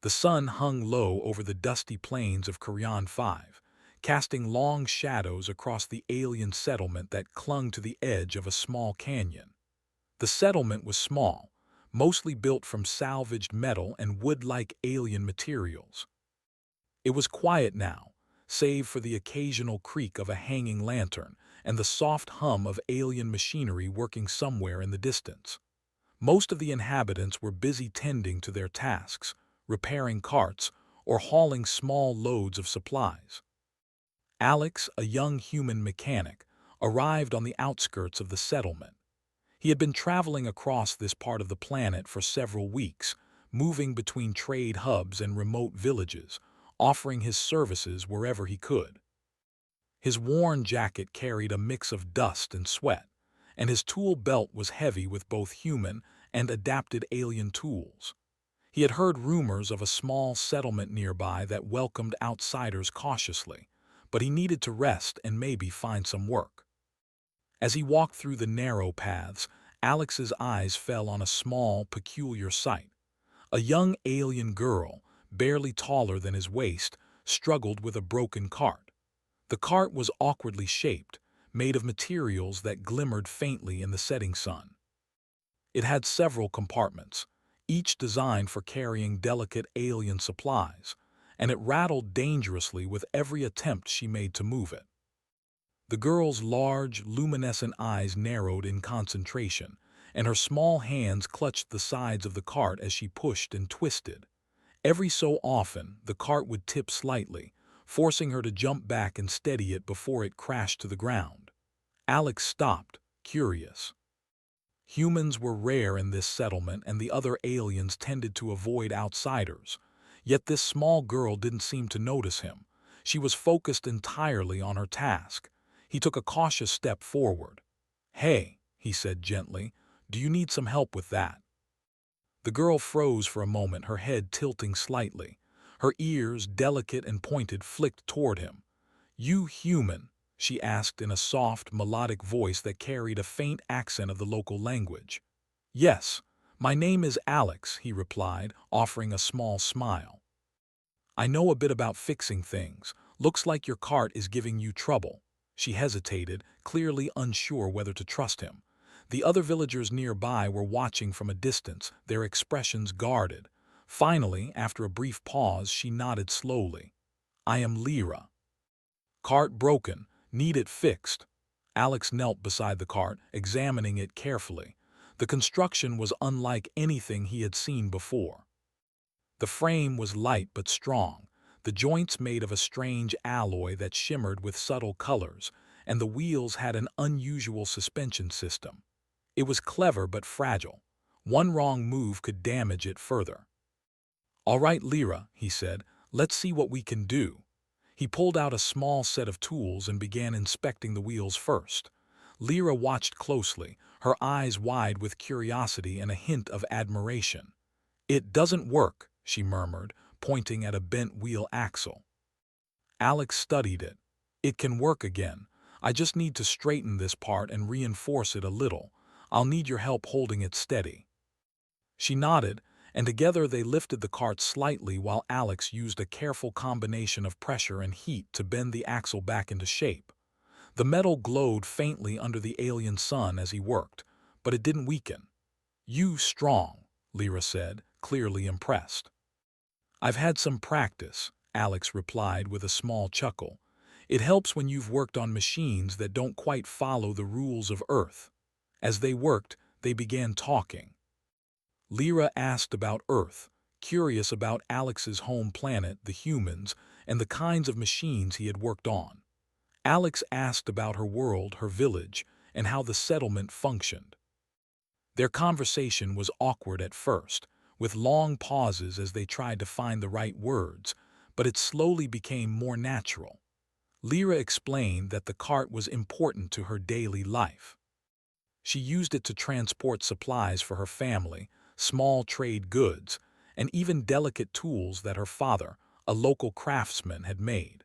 The sun hung low over the dusty plains of Korean 5, casting long shadows across the alien settlement that clung to the edge of a small canyon. The settlement was small, mostly built from salvaged metal and wood-like alien materials. It was quiet now, save for the occasional creak of a hanging lantern and the soft hum of alien machinery working somewhere in the distance. Most of the inhabitants were busy tending to their tasks, repairing carts, or hauling small loads of supplies. Alex, a young human mechanic, arrived on the outskirts of the settlement. He had been traveling across this part of the planet for several weeks, moving between trade hubs and remote villages, offering his services wherever he could. His worn jacket carried a mix of dust and sweat, and his tool belt was heavy with both human and adapted alien tools. He had heard rumors of a small settlement nearby that welcomed outsiders cautiously, but he needed to rest and maybe find some work. As he walked through the narrow paths, Alex's eyes fell on a small, peculiar sight. A young alien girl, barely taller than his waist, struggled with a broken cart. The cart was awkwardly shaped, made of materials that glimmered faintly in the setting sun. It had several compartments, each designed for carrying delicate alien supplies, and it rattled dangerously with every attempt she made to move it. The girl's large, luminescent eyes narrowed in concentration, and her small hands clutched the sides of the cart as she pushed and twisted. Every so often, the cart would tip slightly, forcing her to jump back and steady it before it crashed to the ground. Alex stopped, curious. Humans were rare in this settlement and the other aliens tended to avoid outsiders. Yet this small girl didn't seem to notice him. She was focused entirely on her task. He took a cautious step forward. "Hey," he said gently, "do you need some help with that?" The girl froze for a moment, her head tilting slightly. Her ears, delicate and pointed, flicked toward him. "You human?" she asked in a soft, melodic voice that carried a faint accent of the local language. "Yes, my name is Alex," he replied, offering a small smile. "I know a bit about fixing things. Looks like your cart is giving you trouble." She hesitated, clearly unsure whether to trust him. The other villagers nearby were watching from a distance, their expressions guarded. Finally, after a brief pause, she nodded slowly. "I am Lyra." "Cart broken. Need it fixed." Alex knelt beside the cart, examining it carefully. The construction was unlike anything he had seen before. The frame was light but strong, the joints made of a strange alloy that shimmered with subtle colors, and the wheels had an unusual suspension system. It was clever but fragile. One wrong move could damage it further. "All right, Lyra," he said, "let's see what we can do." He pulled out a small set of tools and began inspecting the wheels first. Lyra watched closely, her eyes wide with curiosity and a hint of admiration. "It doesn't work," she murmured, pointing at a bent wheel axle. Alex studied it. "It can work again. I just need to straighten this part and reinforce it a little. I'll need your help holding it steady." She nodded, and together they lifted the cart slightly while Alex used a careful combination of pressure and heat to bend the axle back into shape. The metal glowed faintly under the alien sun as he worked, but it didn't weaken. "You strong," Lyra said, clearly impressed. "I've had some practice," Alex replied with a small chuckle. "It helps when you've worked on machines that don't quite follow the rules of Earth." As they worked, they began talking. Lyra asked about Earth, curious about Alex's home planet, the humans, and the kinds of machines he had worked on. Alex asked about her world, her village, and how the settlement functioned. Their conversation was awkward at first, with long pauses as they tried to find the right words, but it slowly became more natural. Lyra explained that the cart was important to her daily life. She used it to transport supplies for her family, small trade goods, and even delicate tools that her father, a local craftsman, had made.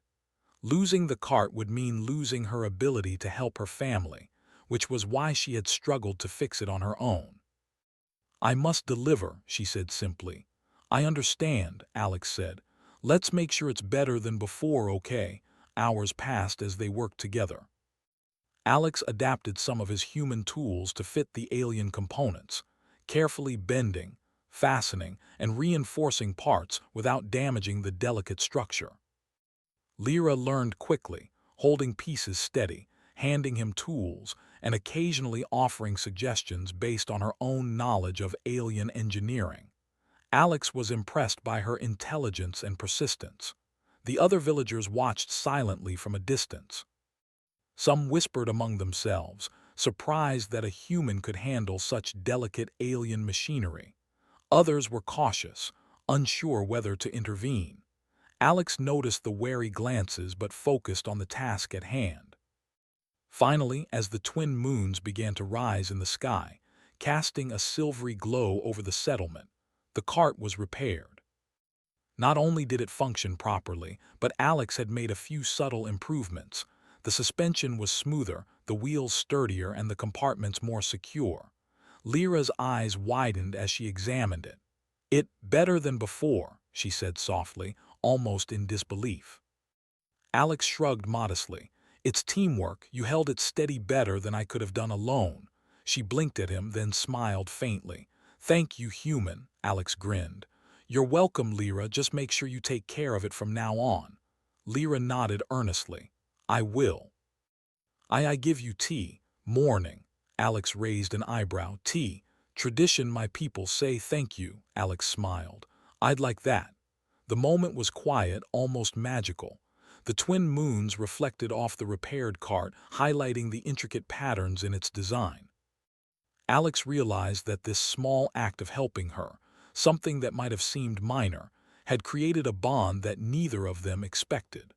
Losing the cart would mean losing her ability to help her family, which was why she had struggled to fix it on her own. "I must deliver," she said simply. I understand, Alex said. Let's make sure it's better than before, okay? Hours passed as they worked together. Alex adapted some of his human tools to fit the alien components, carefully bending, fastening, and reinforcing parts without damaging the delicate structure. Lyra learned quickly, holding pieces steady, handing him tools, and occasionally offering suggestions based on her own knowledge of alien engineering. Alex was impressed by her intelligence and persistence. The other villagers watched silently from a distance. Some whispered among themselves, surprised that a human could handle such delicate alien machinery. Others were cautious, unsure whether to intervene. Alex noticed the wary glances but focused on the task at hand. Finally, as the twin moons began to rise in the sky, casting a silvery glow over the settlement, the cart was repaired. Not only did it function properly, but Alex had made a few subtle improvements. The suspension was smoother, the wheels sturdier, and the compartments more secure. Lyra's eyes widened as she examined it. "It better than before," she said softly, almost in disbelief. Alex shrugged modestly. "It's teamwork. You held it steady better than I could have done alone." She blinked at him, then smiled faintly. "Thank you, human," Alex grinned. "You're welcome, Lyra. Just make sure you take care of it from now on." Lyra nodded earnestly. "I will." I give you tea." "Morning." Alex raised an eyebrow. "Tea. Tradition, my people say. Thank you." Alex smiled. "I'd like that." The moment was quiet, almost magical. The twin moons reflected off the repaired cart, highlighting the intricate patterns in its design. Alex realized that this small act of helping her, something that might have seemed minor, had created a bond that neither of them expected.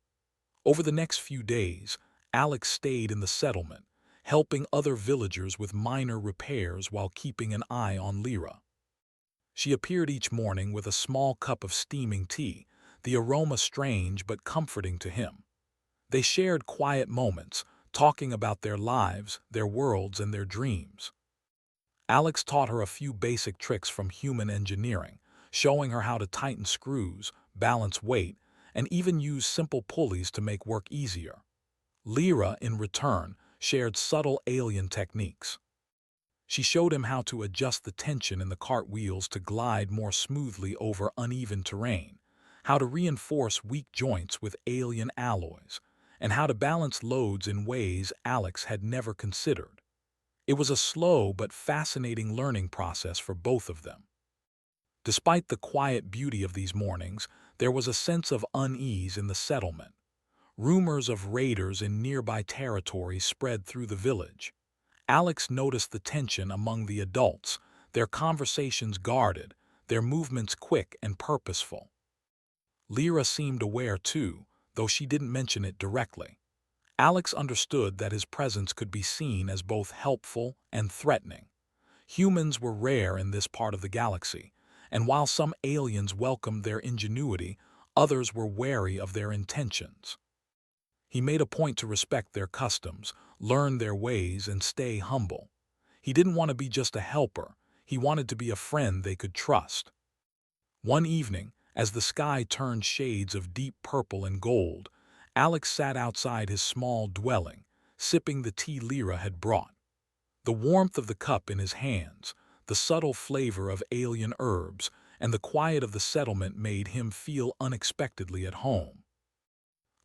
Over the next few days, Alex stayed in the settlement, helping other villagers with minor repairs while keeping an eye on Lyra. She appeared each morning with a small cup of steaming tea, the aroma strange but comforting to him. They shared quiet moments, talking about their lives, their worlds, and their dreams. Alex taught her a few basic tricks from human engineering, showing her how to tighten screws, balance weight, and even use simple pulleys to make work easier. Lyra, in return, shared subtle alien techniques. She showed him how to adjust the tension in the cart wheels to glide more smoothly over uneven terrain, how to reinforce weak joints with alien alloys, and how to balance loads in ways Alex had never considered. It was a slow but fascinating learning process for both of them. Despite the quiet beauty of these mornings, there was a sense of unease in the settlement. Rumors of raiders in nearby territories spread through the village. Alex noticed the tension among the adults, their conversations guarded, their movements quick and purposeful. Lyra seemed aware too, though she didn't mention it directly. Alex understood that his presence could be seen as both helpful and threatening. Humans were rare in this part of the galaxy, and while some aliens welcomed their ingenuity, others were wary of their intentions. He made a point to respect their customs, learn their ways, and stay humble. He didn't want to be just a helper, he wanted to be a friend they could trust. One evening, as the sky turned shades of deep purple and gold, Alex sat outside his small dwelling, sipping the tea Lyra had brought. The warmth of the cup in his hands, the subtle flavor of alien herbs, and the quiet of the settlement made him feel unexpectedly at home.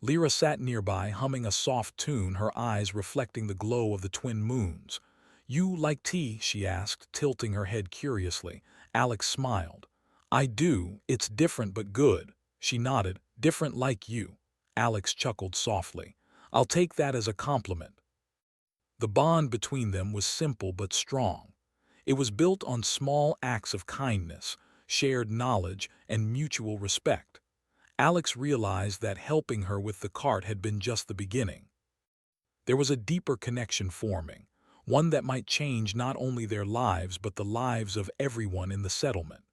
Lyra sat nearby, humming a soft tune, her eyes reflecting the glow of the twin moons. "You like tea?" she asked, tilting her head curiously. Alex smiled. "I do. It's different but good." She nodded. "Different like you." Alex chuckled softly. "I'll take that as a compliment." The bond between them was simple but strong. It was built on small acts of kindness, shared knowledge, and mutual respect. Alex realized that helping her with the cart had been just the beginning. There was a deeper connection forming, one that might change not only their lives but the lives of everyone in the settlement.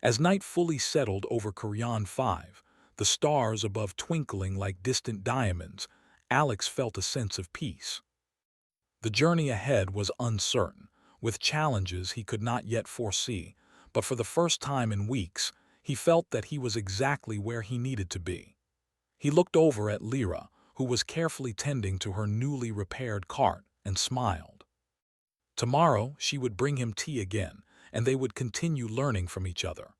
As night fully settled over Corian 5, the stars above twinkling like distant diamonds, Alex felt a sense of peace. The journey ahead was uncertain, with challenges he could not yet foresee, but for the first time in weeks, He felt that he was exactly where he needed to be. He looked over at Lyra, who was carefully tending to her newly repaired cart, and smiled. Tomorrow she would bring him tea again, and they would continue learning from each other.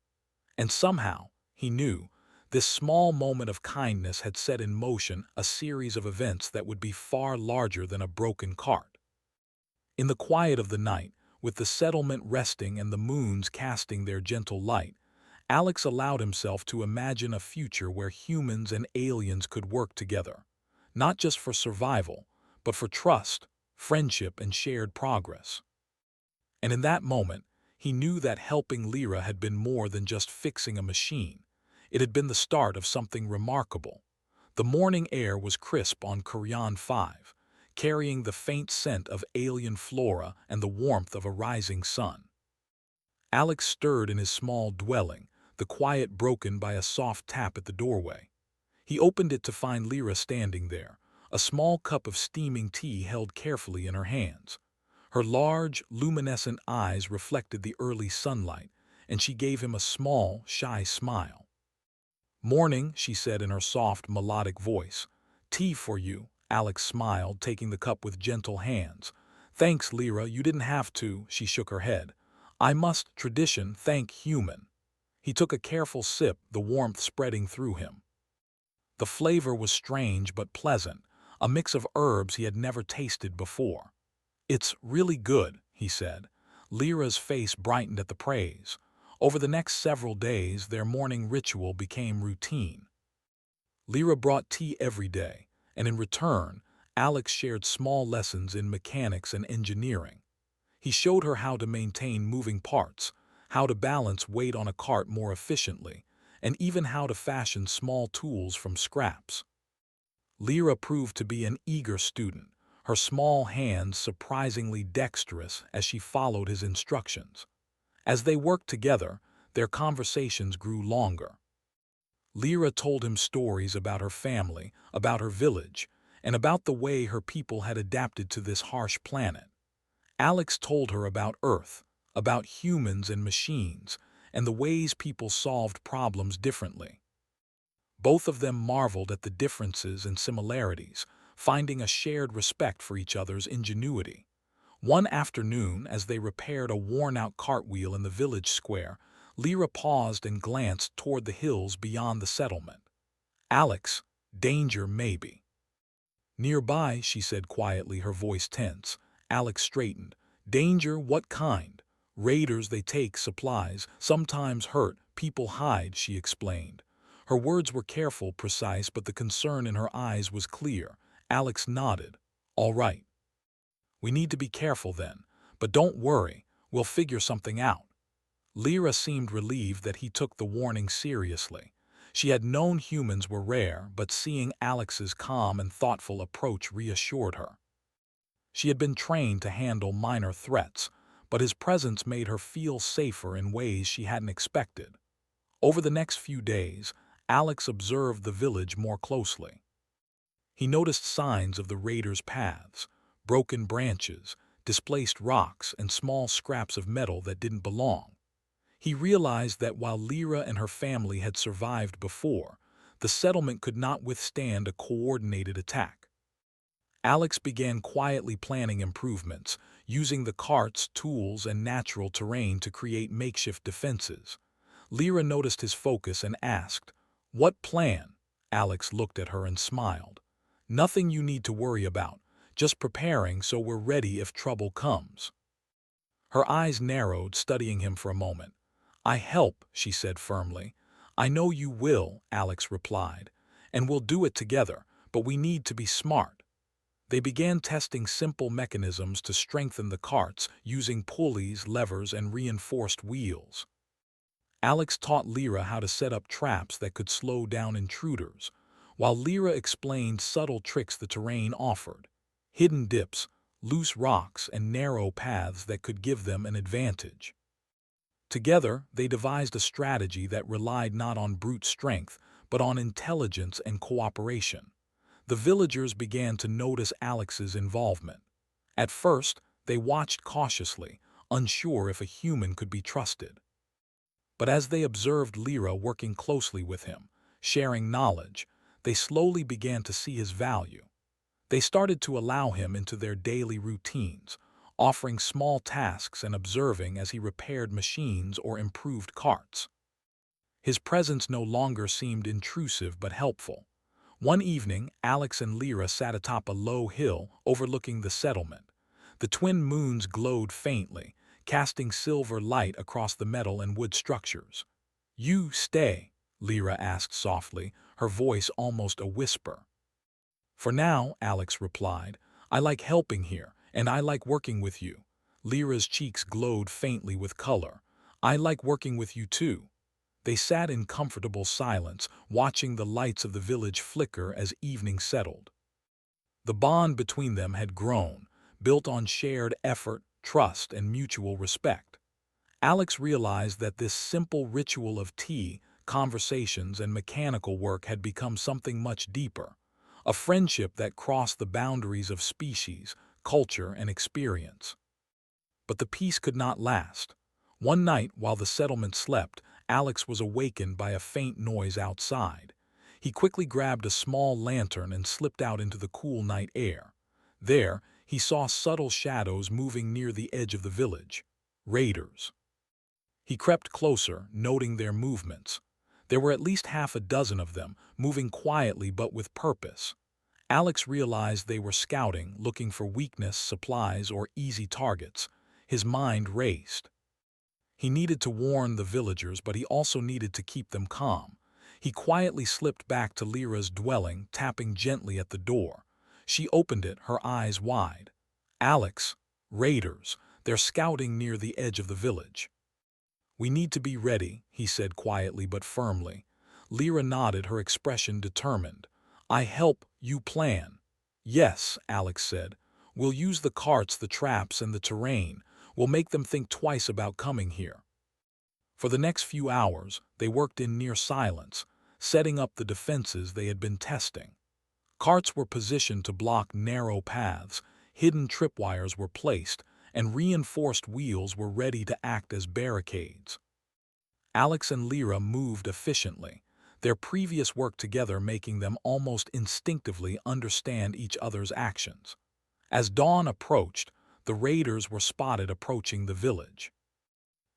And somehow, he knew, this small moment of kindness had set in motion a series of events that would be far larger than a broken cart. In the quiet of the night, with the settlement resting and the moons casting their gentle light, Alex allowed himself to imagine a future where humans and aliens could work together, not just for survival, but for trust, friendship, and shared progress. And in that moment, he knew that helping Lyra had been more than just fixing a machine. It had been the start of something remarkable. The morning air was crisp on Curion 5, carrying the faint scent of alien flora and the warmth of a rising sun. Alex stirred in his small dwelling, the quiet broken by a soft tap at the doorway. He opened it to find Lyra standing there, a small cup of steaming tea held carefully in her hands. Her large, luminescent eyes reflected the early sunlight, and she gave him a small, shy smile. "Morning," she said in her soft, melodic voice. "Tea for you," Alex smiled, taking the cup with gentle hands. "Thanks, Lyra, you didn't have to," she shook her head. "I must, tradition, thank human." He took a careful sip, the warmth spreading through him. The flavor was strange but pleasant, a mix of herbs he had never tasted before. "It's really good," he said. Lyra's face brightened at the praise. Over the next several days, their morning ritual became routine. Lyra brought tea every day, and in return, Alex shared small lessons in mechanics and engineering. He showed her how to maintain moving parts, how to balance weight on a cart more efficiently, and even how to fashion small tools from scraps. Lyra proved to be an eager student, her small hands surprisingly dexterous as she followed his instructions. As they worked together, their conversations grew longer. Lyra told him stories about her family, about her village, and about the way her people had adapted to this harsh planet. Alex told her about Earth, about humans and machines, and the ways people solved problems differently. Both of them marveled at the differences and similarities, finding a shared respect for each other's ingenuity. One afternoon, as they repaired a worn-out cartwheel in the village square, Lyra paused and glanced toward the hills beyond the settlement. "Alex, danger maybe." "Nearby," she said quietly, her voice tense. Alex straightened. "Danger, what kind?" "Raiders, they take supplies, sometimes hurt, people hide," she explained. Her words were careful, precise, but the concern in her eyes was clear. Alex nodded. "All right. We need to be careful then, but don't worry, we'll figure something out." Lyra seemed relieved that he took the warning seriously. She had known humans were rare, but seeing Alex's calm and thoughtful approach reassured her. She had been trained to handle minor threats, but his presence made her feel safer in ways she hadn't expected. Over the next few days, Alex observed the village more closely. He noticed signs of the raiders' paths, broken branches, displaced rocks, and small scraps of metal that didn't belong. He realized that while Lyra and her family had survived before, the settlement could not withstand a coordinated attack. Alex began quietly planning improvements, using the carts, tools, and natural terrain to create makeshift defenses. Lyra noticed his focus and asked, "What plan?" Alex looked at her and smiled. "Nothing you need to worry about, just preparing so we're ready if trouble comes." Her eyes narrowed, studying him for a moment. "I help," she said firmly. "I know you will," Alex replied, "and we'll do it together, but we need to be smart." They began testing simple mechanisms to strengthen the carts, using pulleys, levers, and reinforced wheels. Alex taught Lyra how to set up traps that could slow down intruders, while Lyra explained subtle tricks the terrain offered, hidden dips, loose rocks, and narrow paths that could give them an advantage. Together, they devised a strategy that relied not on brute strength, but on intelligence and cooperation. The villagers began to notice Alex's involvement. At first, they watched cautiously, unsure if a human could be trusted. But as they observed Lyra working closely with him, sharing knowledge, they slowly began to see his value. They started to allow him into their daily routines, offering small tasks and observing as he repaired machines or improved carts. His presence no longer seemed intrusive but helpful. One evening, Alex and Lyra sat atop a low hill overlooking the settlement. The twin moons glowed faintly, casting silver light across the metal and wood structures. "You stay," Lyra asked softly, her voice almost a whisper. "For now," Alex replied. "I like helping here, and I like working with you." Lyra's cheeks glowed faintly with color. "I like working with you too." They sat in comfortable silence, watching the lights of the village flicker as evening settled. The bond between them had grown, built on shared effort, trust, and mutual respect. Alex realized that this simple ritual of tea, conversations, and mechanical work had become something much deeper, a friendship that crossed the boundaries of species, culture, and experience. But the peace could not last. One night, while the settlement slept, Alex was awakened by a faint noise outside. He quickly grabbed a small lantern and slipped out into the cool night air. There, he saw subtle shadows moving near the edge of the village. Raiders. He crept closer, noting their movements. There were at least half a dozen of them, moving quietly but with purpose. Alex realized they were scouting, looking for weakness, supplies, or easy targets. His mind raced. He needed to warn the villagers, but he also needed to keep them calm. He quietly slipped back to Lyra's dwelling, tapping gently at the door. She opened it, her eyes wide. "Alex, raiders, they're scouting near the edge of the village." "We need to be ready," he said quietly but firmly. Lyra nodded, her expression determined. "I help, you plan." "Yes," Alex said. "We'll use the carts, the traps, and the terrain. We'll make them think twice about coming here." For the next few hours, they worked in near silence, setting up the defenses they had been testing. Carts were positioned to block narrow paths, hidden tripwires were placed, and reinforced wheels were ready to act as barricades. Alex and Lyra moved efficiently, their previous work together making them almost instinctively understand each other's actions. As dawn approached, the raiders were spotted approaching the village.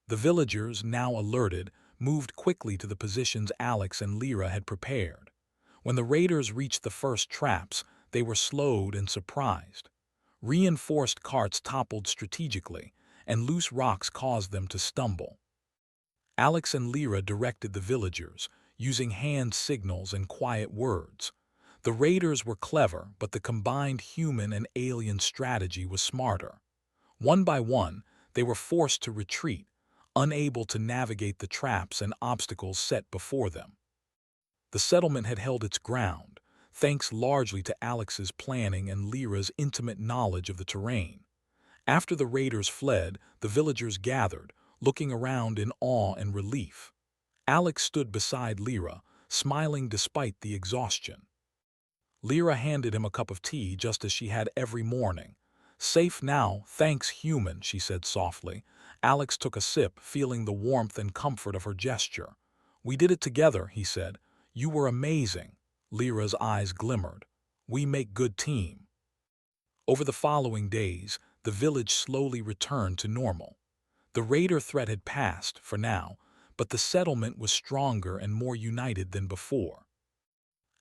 The villagers, now alerted, moved quickly to the positions Alex and Lyra had prepared. When the raiders reached the first traps, they were slowed and surprised. Reinforced carts toppled strategically, and loose rocks caused them to stumble. Alex and Lyra directed the villagers, using hand signals and quiet words. The raiders were clever, but the combined human and alien strategy was smarter. One by one, they were forced to retreat, unable to navigate the traps and obstacles set before them. The settlement had held its ground, thanks largely to Alex's planning and Lyra's intimate knowledge of the terrain. After the raiders fled, the villagers gathered, looking around in awe and relief. Alex stood beside Lyra, smiling despite the exhaustion. Lyra handed him a cup of tea just as she had every morning. "Safe now, thanks, human," she said softly. Alex took a sip, feeling the warmth and comfort of her gesture. "We did it together," he said. "You were amazing." Lyra's eyes glimmered. "We make good team." Over the following days, the village slowly returned to normal. The raider threat had passed, for now, but the settlement was stronger and more united than before.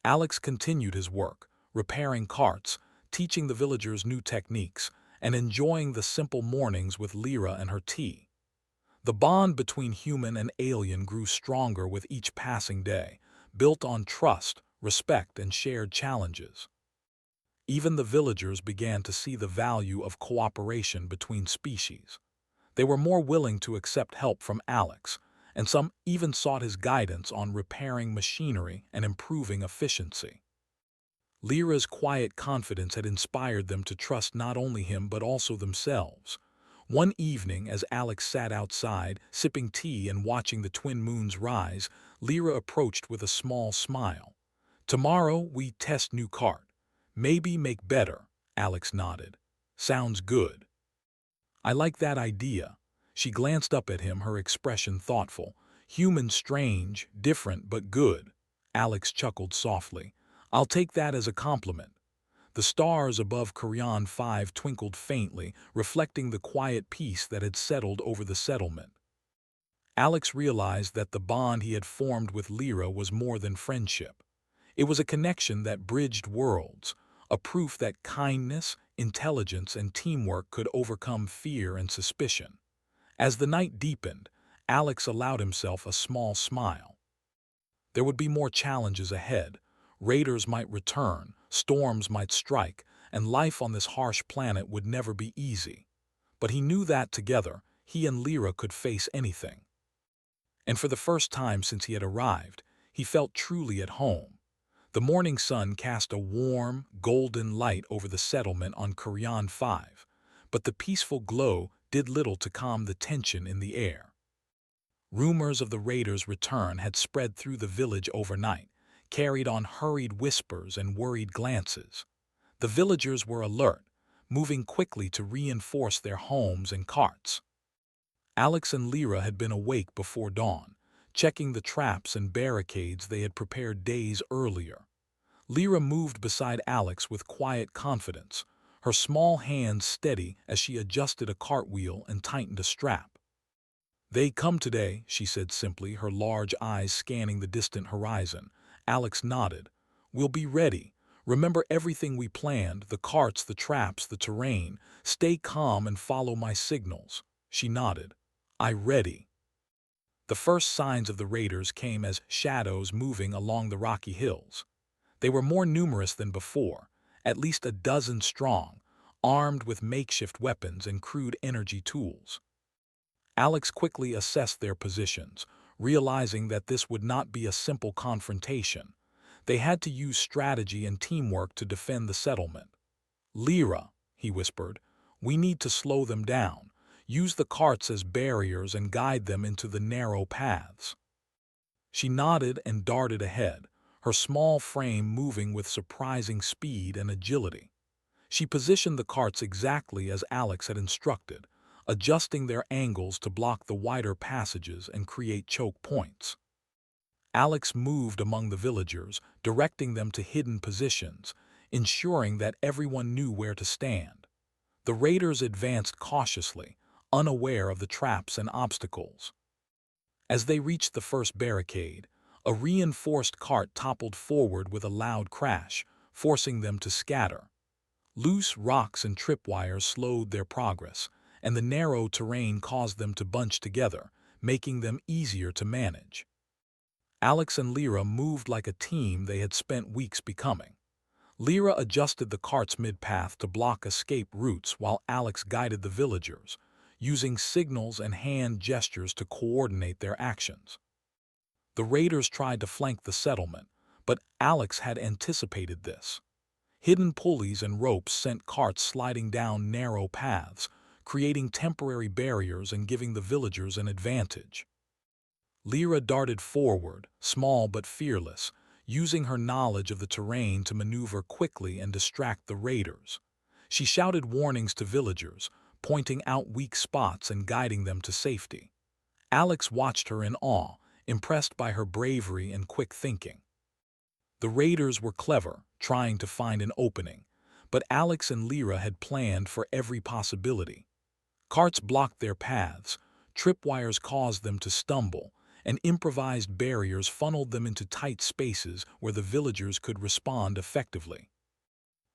Alex continued his work, repairing carts, teaching the villagers new techniques, and enjoying the simple mornings with Lyra and her tea. The bond between human and alien grew stronger with each passing day, built on trust, respect, and shared challenges. Even the villagers began to see the value of cooperation between species. They were more willing to accept help from Alex, and some even sought his guidance on repairing machinery and improving efficiency. Lyra's quiet confidence had inspired them to trust not only him but also themselves. One evening, as Alex sat outside, sipping tea and watching the twin moons rise, Lyra approached with a small smile. "Tomorrow we test new cart. Maybe make better," Alex nodded. "Sounds good." "I like that idea." She glanced up at him, her expression thoughtful. Human strange, different, but good. Alex chuckled softly. I'll take that as a compliment. The stars above Kuryan 5 twinkled faintly, reflecting the quiet peace that had settled over the settlement. Alex realized that the bond he had formed with Lyra was more than friendship. It was a connection that bridged worlds, a proof that kindness, intelligence, and teamwork could overcome fear and suspicion. As the night deepened, Alex allowed himself a small smile. There would be more challenges ahead. Raiders might return, storms might strike, and life on this harsh planet would never be easy. But he knew that together, he and Lyra could face anything. And for the first time since he had arrived, he felt truly at home. The morning sun cast a warm, golden light over the settlement on Kuryan 5, but the peaceful glow did little to calm the tension in the air. Rumors of the raiders' return had spread through the village overnight, carried on hurried whispers and worried glances. The villagers were alert, moving quickly to reinforce their homes and carts. Alex and Lyra had been awake before dawn, checking the traps and barricades they had prepared days earlier. Lyra moved beside Alex with quiet confidence, her small hands steady as she adjusted a cartwheel and tightened a strap. "They come today," she said simply, her large eyes scanning the distant horizon. Alex nodded. "We'll be ready. Remember everything we planned, the carts, the traps, the terrain. Stay calm and follow my signals." She nodded. "I ready." The first signs of the raiders came as shadows moving along the rocky hills. They were more numerous than before, at least a dozen strong, armed with makeshift weapons and crude energy tools. Alex quickly assessed their positions, realizing that this would not be a simple confrontation. They had to use strategy and teamwork to defend the settlement. "Lyra," he whispered, "we need to slow them down. Use the carts as barriers and guide them into the narrow paths." She nodded and darted ahead, her small frame moving with surprising speed and agility. She positioned the carts exactly as Alex had instructed, adjusting their angles to block the wider passages and create choke points. Alex moved among the villagers, directing them to hidden positions, ensuring that everyone knew where to stand. The raiders advanced cautiously, unaware of the traps and obstacles. As they reached the first barricade, a reinforced cart toppled forward with a loud crash, forcing them to scatter. Loose rocks and tripwires slowed their progress, and the narrow terrain caused them to bunch together, making them easier to manage. Alex and Lyra moved like a team they had spent weeks becoming. Lyra adjusted the cart's mid-path to block escape routes while Alex guided the villagers, using signals and hand gestures to coordinate their actions. The raiders tried to flank the settlement, but Alex had anticipated this. Hidden pulleys and ropes sent carts sliding down narrow paths, creating temporary barriers and giving the villagers an advantage. Lyra darted forward, small but fearless, using her knowledge of the terrain to maneuver quickly and distract the raiders. She shouted warnings to villagers, pointing out weak spots and guiding them to safety. Alex watched her in awe, impressed by her bravery and quick thinking. The raiders were clever, trying to find an opening, but Alex and Lyra had planned for every possibility. Carts blocked their paths, tripwires caused them to stumble, and improvised barriers funneled them into tight spaces where the villagers could respond effectively.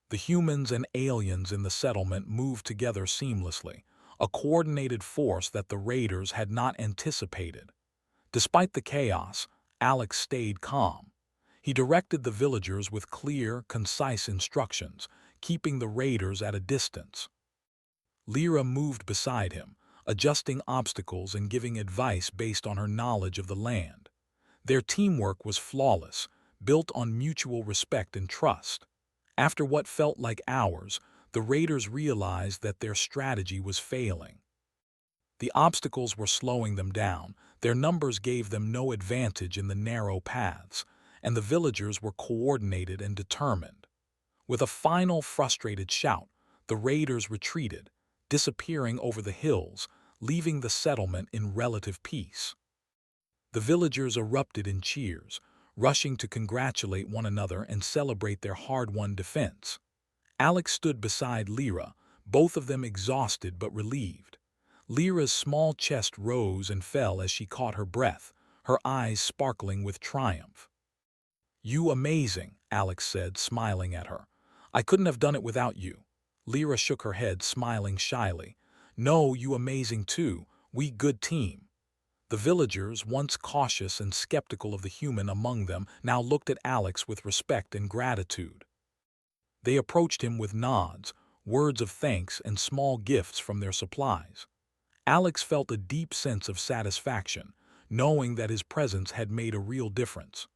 The humans and aliens in the settlement moved together seamlessly, a coordinated force that the raiders had not anticipated. Despite the chaos, Alex stayed calm. He directed the villagers with clear, concise instructions, keeping the raiders at a distance. Lyra moved beside him, adjusting obstacles and giving advice based on her knowledge of the land. Their teamwork was flawless, built on mutual respect and trust. After what felt like hours, the raiders realized that their strategy was failing. The obstacles were slowing them down, their numbers gave them no advantage in the narrow paths, and the villagers were coordinated and determined. With a final frustrated shout, the raiders retreated, disappearing over the hills, leaving the settlement in relative peace. The villagers erupted in cheers, rushing to congratulate one another and celebrate their hard-won defense. Alex stood beside Lyra, both of them exhausted but relieved. Lyra's small chest rose and fell as she caught her breath, her eyes sparkling with triumph. "You amazing," Alex said, smiling at her. "I couldn't have done it without you." Lyra shook her head, smiling shyly. "No, you amazing too. We good team." The villagers, once cautious and skeptical of the human among them, now looked at Alex with respect and gratitude. They approached him with nods, words of thanks, and small gifts from their supplies. Alex felt a deep sense of satisfaction, knowing that his presence had made a real difference.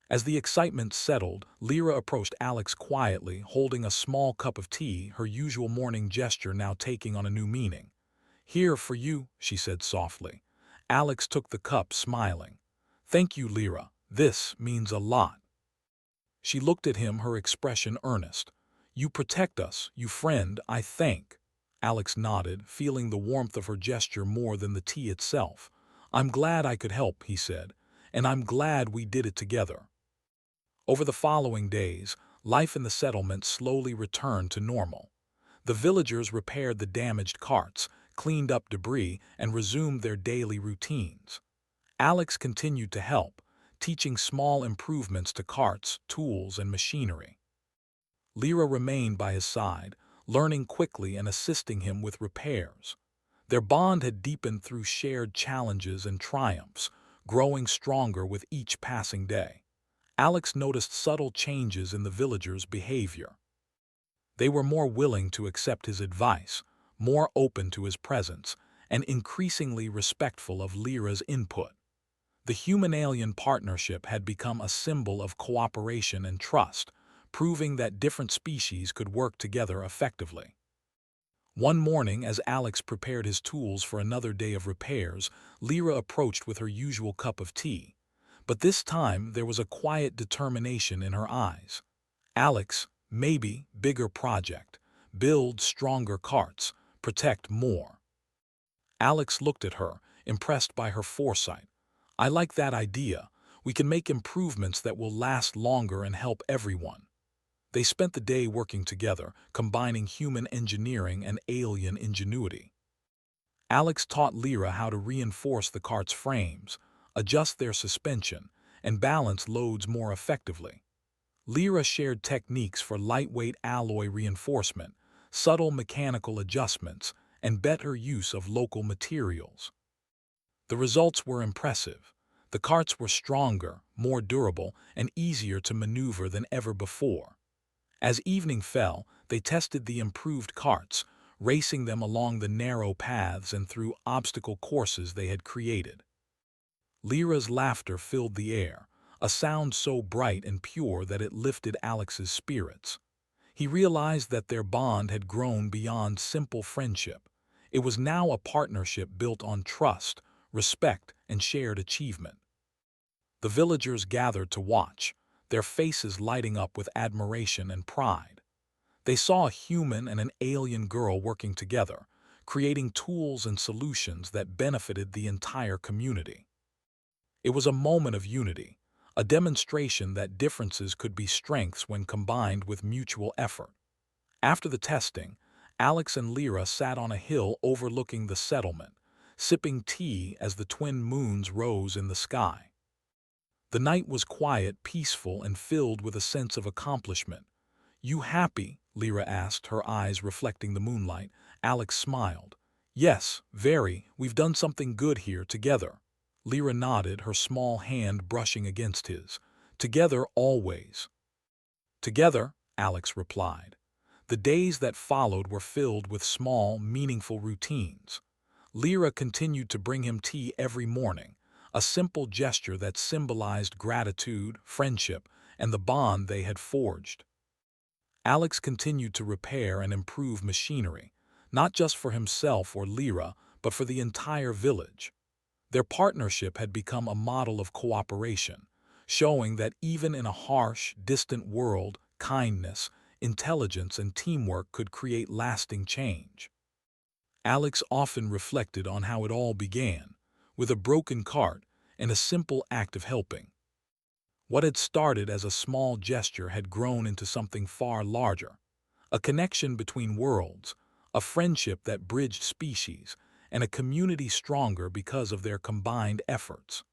As the excitement settled, Lyra approached Alex quietly, holding a small cup of tea, her usual morning gesture now taking on a new meaning. "Here for you," she said softly. Alex took the cup, smiling. "Thank you, Lyra. This means a lot." She looked at him, her expression earnest. "You protect us, you friend, I thank." Alex nodded, feeling the warmth of her gesture more than the tea itself. "I'm glad I could help," he said, "and I'm glad we did it together." Over the following days, life in the settlement slowly returned to normal. The villagers repaired the damaged carts, cleaned up debris, and resumed their daily routines. Alex continued to help, teaching small improvements to carts, tools, and machinery. Lyra remained by his side, learning quickly and assisting him with repairs. Their bond had deepened through shared challenges and triumphs, growing stronger with each passing day. Alex noticed subtle changes in the villagers' behavior. They were more willing to accept his advice, more open to his presence, and increasingly respectful of Lyra's input. The human-alien partnership had become a symbol of cooperation and trust, proving that different species could work together effectively. One morning, as Alex prepared his tools for another day of repairs, Lyra approached with her usual cup of tea. But this time, there was a quiet determination in her eyes. "Alex, maybe, bigger project. Build stronger carts. Protect more." Alex looked at her, impressed by her foresight. "I like that idea. We can make improvements that will last longer and help everyone." They spent the day working together, combining human engineering and alien ingenuity. Alex taught Lyra how to reinforce the cart's frames, adjust their suspension, and balance loads more effectively. Lyra shared techniques for lightweight alloy reinforcement, subtle mechanical adjustments, and better use of local materials. The results were impressive. The carts were stronger, more durable, and easier to maneuver than ever before. As evening fell, they tested the improved carts, racing them along the narrow paths and through obstacle courses they had created. Lyra's laughter filled the air, a sound so bright and pure that it lifted Alex's spirits. He realized that their bond had grown beyond simple friendship. It was now a partnership built on trust, respect, and shared achievement. The villagers gathered to watch, their faces lighting up with admiration and pride. They saw a human and an alien girl working together, creating tools and solutions that benefited the entire community. It was a moment of unity, a demonstration that differences could be strengths when combined with mutual effort. After the testing, Alex and Lyra sat on a hill overlooking the settlement, sipping tea as the twin moons rose in the sky. The night was quiet, peaceful, and filled with a sense of accomplishment. "You happy?" Lyra asked, her eyes reflecting the moonlight. Alex smiled. "Yes, very. We've done something good here together." Lyra nodded, her small hand brushing against his. "Together always." "Together," Alex replied. The days that followed were filled with small, meaningful routines. Lyra continued to bring him tea every morning, a simple gesture that symbolized gratitude, friendship, and the bond they had forged. Alex continued to repair and improve machinery, not just for himself or Lyra, but for the entire village. Their partnership had become a model of cooperation, showing that even in a harsh, distant world, kindness, intelligence, and teamwork could create lasting change. Alex often reflected on how it all began, with a broken cart, and a simple act of helping. What had started as a small gesture had grown into something far larger, a connection between worlds, a friendship that bridged species, and a community stronger because of their combined efforts.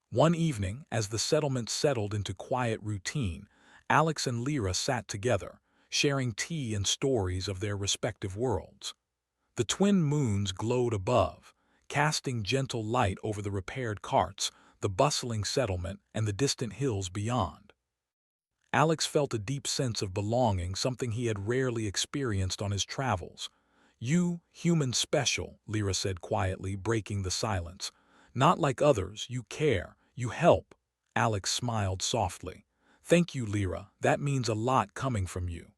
One evening, as the settlement settled into quiet routine, Alex and Lyra sat together, sharing tea and stories of their respective worlds. The twin moons glowed above, casting gentle light over the repaired carts, the bustling settlement, and the distant hills beyond. Alex felt a deep sense of belonging, something he had rarely experienced on his travels. "You, human special," Lyra said quietly, breaking the silence. "Not like others, you care, you help." Alex smiled softly. "Thank you, Lyra, that means a lot coming from you.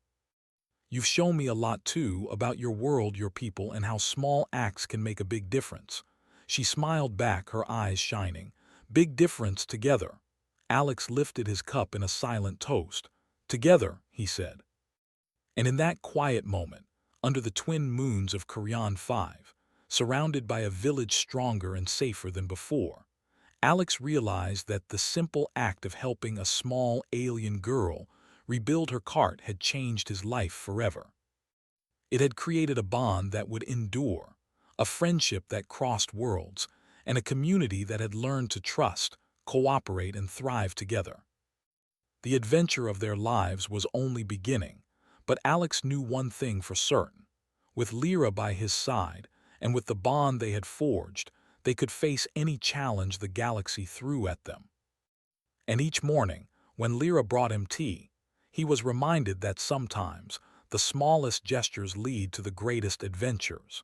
You've shown me a lot too, about your world, your people, and how small acts can make a big difference." She smiled back, her eyes shining. "Big difference together." Alex lifted his cup in a silent toast. "Together," he said. And in that quiet moment, under the twin moons of Carian 5, surrounded by a village stronger and safer than before, Alex realized that the simple act of helping a small alien girl rebuild her cart had changed his life forever. It had created a bond that would endure, a friendship that crossed worlds, and a community that had learned to trust, cooperate, and thrive together. The adventure of their lives was only beginning, but Alex knew one thing for certain. With Lyra by his side, and with the bond they had forged, they could face any challenge the galaxy threw at them. And each morning, when Lyra brought him tea, he was reminded that sometimes the smallest gestures lead to the greatest adventures.